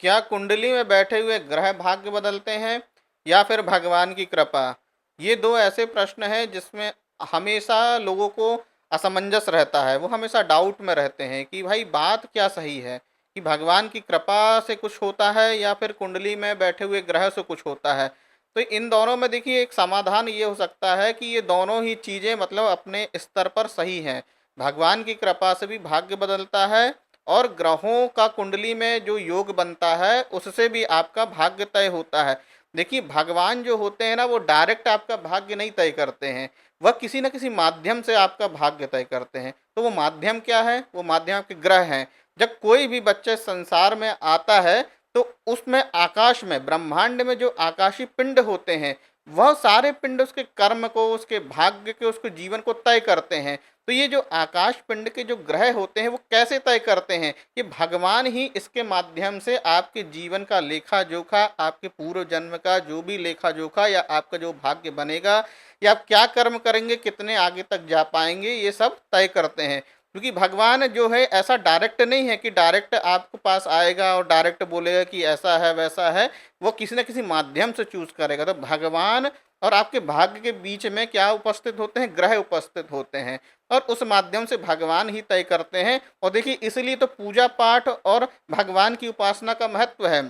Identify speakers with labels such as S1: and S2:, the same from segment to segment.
S1: क्या कुंडली में बैठे हुए ग्रह भाग्य बदलते हैं या फिर भगवान की कृपा? ये दो ऐसे प्रश्न हैं जिसमें हमेशा लोगों को असमंजस रहता है। वो हमेशा डाउट में रहते हैं कि भाई बात क्या सही है, कि भगवान की कृपा से कुछ होता है या फिर कुंडली में बैठे हुए ग्रह से कुछ होता है। तो इन दोनों में देखिए एक समाधान ये हो सकता है कि ये दोनों ही चीज़ें मतलब अपने स्तर पर सही हैं। भगवान की कृपा से भी भाग्य बदलता है और ग्रहों का कुंडली में जो योग बनता है उससे भी आपका भाग्य तय होता है। देखिए भगवान जो होते हैं ना वो डायरेक्ट आपका भाग्य नहीं तय करते हैं, वह किसी न किसी माध्यम से आपका भाग्य तय करते हैं। तो वो माध्यम क्या है? वो माध्यम आपके ग्रह हैं। जब कोई भी बच्चे संसार में आता है तो उसमें आकाश में ब्रह्मांड में जो आकाशीय पिंड होते हैं वह सारे पिंड उसके कर्म को, उसके भाग्य के, उसके जीवन को तय करते हैं। तो ये जो आकाश पिंड के जो ग्रह होते हैं वो कैसे तय करते हैं? ये भगवान ही इसके माध्यम से आपके जीवन का लेखा जोखा, आपके पूर्व जन्म का जो भी लेखा जोखा या आपका जो भाग्य बनेगा या आप क्या कर्म करेंगे, कितने आगे तक जा पाएंगे, ये सब तय करते हैं। क्योंकि भगवान जो है ऐसा डायरेक्ट नहीं है कि डायरेक्ट आपके पास आएगा और डायरेक्ट बोलेगा कि ऐसा है वैसा है। वो किसी न किसी माध्यम से चूज करेगा। तो भगवान और आपके भाग्य के बीच में क्या उपस्थित होते हैं? ग्रह उपस्थित होते हैं और उस माध्यम से भगवान ही तय करते हैं। और देखिए इसलिए तो पूजा पाठ और भगवान की उपासना का महत्व है।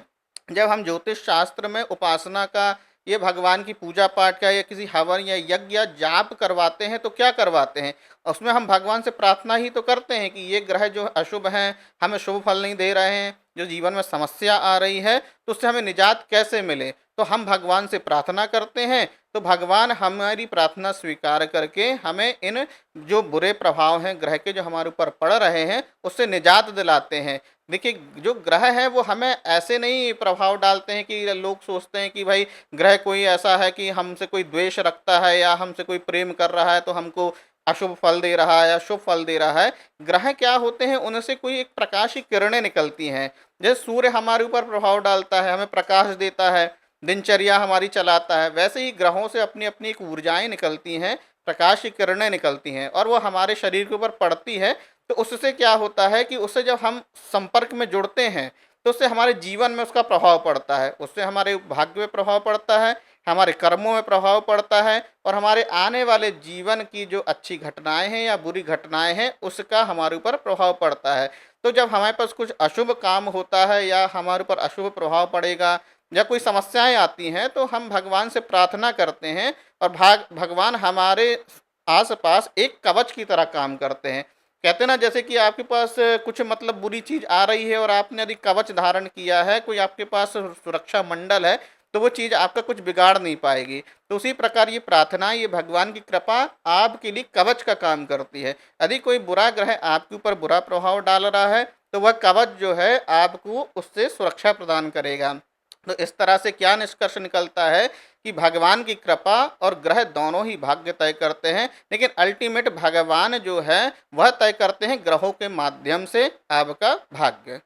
S1: जब हम ज्योतिष शास्त्र में उपासना का, ये भगवान की पूजा पाठ का या किसी हवन या यज्ञ या जाप करवाते हैं तो क्या करवाते हैं? उसमें हम भगवान से प्रार्थना ही तो करते हैं कि ये ग्रह जो अशुभ हैं, हमें शुभ फल नहीं दे रहे हैं, जो जीवन में समस्या आ रही है तो उससे हमें निजात कैसे मिले। तो हम भगवान से प्रार्थना करते हैं तो भगवान हमारी प्रार्थना स्वीकार करके हमें इन जो बुरे प्रभाव हैं ग्रह के जो हमारे ऊपर पड़ रहे हैं उससे निजात दिलाते हैं। देखिए जो ग्रह है वो हमें ऐसे नहीं प्रभाव डालते हैं कि लोग सोचते हैं कि भाई ग्रह कोई ऐसा है कि हमसे कोई द्वेष रखता है या हमसे कोई प्रेम कर रहा है तो हमको अशुभ फल दे रहा है या शुभ फल दे रहा है। ग्रह क्या होते हैं? उनसे कोई एक प्रकाश की किरणें निकलती हैं। जैसे सूर्य हमारे ऊपर प्रभाव डालता है, हमें प्रकाश देता है, दिनचर्या हमारी चलाता है, वैसे ही ग्रहों से अपनी अपनी एक ऊर्जाएं निकलती हैं, प्रकाश की किरणें निकलती हैं और वो हमारे शरीर के ऊपर पड़ती है। तो उससे क्या होता है कि उससे जब हम संपर्क में जुड़ते हैं तो उससे हमारे जीवन में उसका प्रभाव पड़ता है, उससे हमारे भाग्य में प्रभाव पड़ता है, हमारे कर्मों में प्रभाव पड़ता है और हमारे आने वाले जीवन की जो अच्छी घटनाएं हैं या बुरी घटनाएं हैं उसका हमारे ऊपर प्रभाव पड़ता है। तो जब हमारे पास कुछ अशुभ काम होता है या हमारे ऊपर अशुभ प्रभाव पड़ेगा या कोई समस्याएं आती हैं तो हम भगवान से प्रार्थना करते हैं और भगवान हमारे आसपास एक कवच की तरह काम करते हैं। कहते हैं ना जैसे कि आपके पास कुछ मतलब बुरी चीज आ रही है और आपने यदि कवच धारण किया है, कोई आपके पास सुरक्षा मंडल है, तो वो चीज आपका कुछ बिगाड़ नहीं पाएगी। तो उसी प्रकार ये प्रार्थना, ये भगवान की कृपा आपके लिए कवच का काम करती है। यदि कोई बुरा ग्रह आपके ऊपर बुरा प्रभाव डाल रहा है तो वह कवच जो है आपको उससे सुरक्षा प्रदान करेगा। तो इस तरह से क्या निष्कर्ष निकलता है कि भगवान की कृपा और ग्रह दोनों ही भाग्य तय करते हैं, लेकिन अल्टीमेट भगवान जो है वह तय करते हैं ग्रहों के माध्यम से आपका भाग्य।